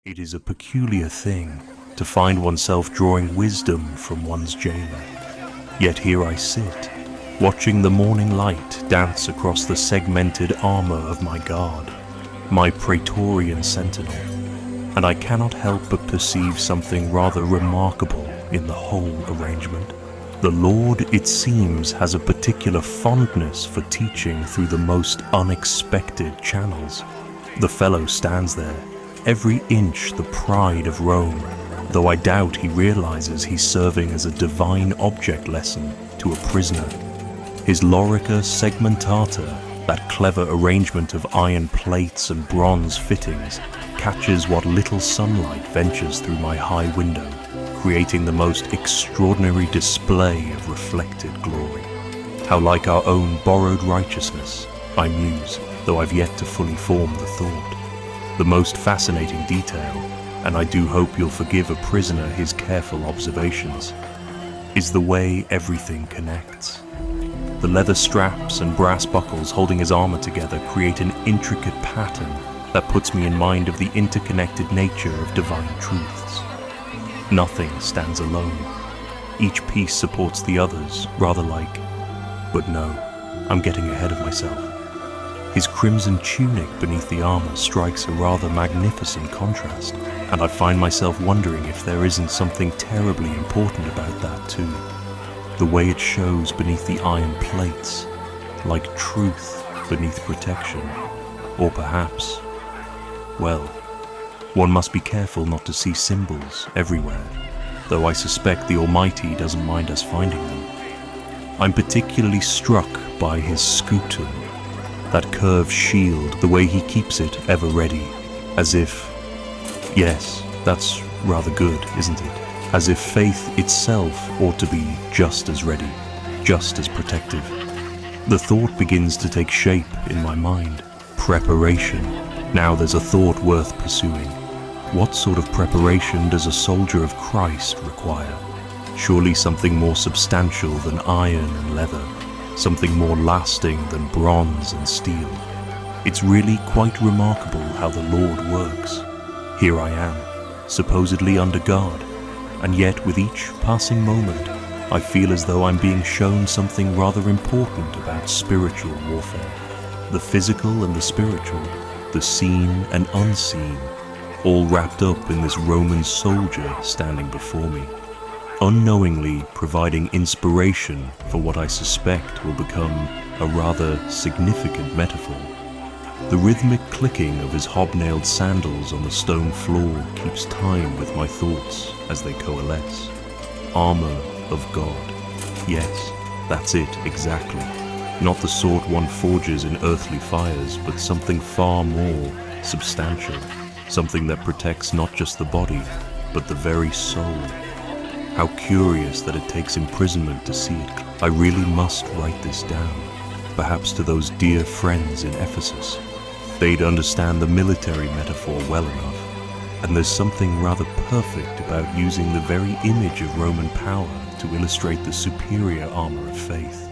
It is a peculiar thing to find oneself drawing wisdom from one's jailer. Yet here I sit, watching the morning light dance across the segmented armor of my guard, my Praetorian sentinel, and I cannot help but perceive something rather remarkable in the whole arrangement. The Lord, it seems, has a particular fondness for teaching through the most unexpected channels. The fellow stands there, every inch the pride of Rome, though I doubt he realizes he's serving as a divine object lesson to a prisoner. His lorica segmentata, that clever arrangement of iron plates and bronze fittings, catches what little sunlight ventures through my high window, creating the most extraordinary display of reflected glory. How like our own borrowed righteousness, I muse, though I've yet to fully form the thought. The most fascinating detail, and I do hope you'll forgive a prisoner his careful observations, is the way everything connects. The leather straps and brass buckles holding his armor together create an intricate pattern that puts me in mind of the interconnected nature of divine truths. Nothing stands alone. Each piece supports the others, rather like... But no, I'm getting ahead of myself. His crimson tunic beneath the armor strikes a rather magnificent contrast, and I find myself wondering if there isn't something terribly important about that too. The way it shows beneath the iron plates, like truth beneath protection, or perhaps, well, one must be careful not to see symbols everywhere, though I suspect the Almighty doesn't mind us finding them. I'm particularly struck by his scutum, that curved shield, the way he keeps it ever ready, as if, yes, that's rather good, isn't it? As if faith itself ought to be just as ready, just as protective. The thought begins to take shape in my mind. Preparation. Now there's a thought worth pursuing. What sort of preparation does a soldier of Christ require? Surely something more substantial than iron and leather, something more lasting than bronze and steel. It's really quite remarkable how the Lord works. Here I am, supposedly under guard, and yet with each passing moment, I feel as though I'm being shown something rather important about spiritual warfare. The physical and the spiritual, the seen and unseen, all wrapped up in this Roman soldier standing before me, unknowingly providing inspiration for what I suspect will become a rather significant metaphor. The rhythmic clicking of his hobnailed sandals on the stone floor keeps time with my thoughts as they coalesce. Armor of God. Yes, that's it exactly. Not the sort one forges in earthly fires, but something far more substantial. Something that protects not just the body, but the very soul. How curious that it takes imprisonment to see it. I really must write this down, perhaps to those dear friends in Ephesus. They'd understand the military metaphor well enough, and there's something rather perfect about using the very image of Roman power to illustrate the superior armor of faith.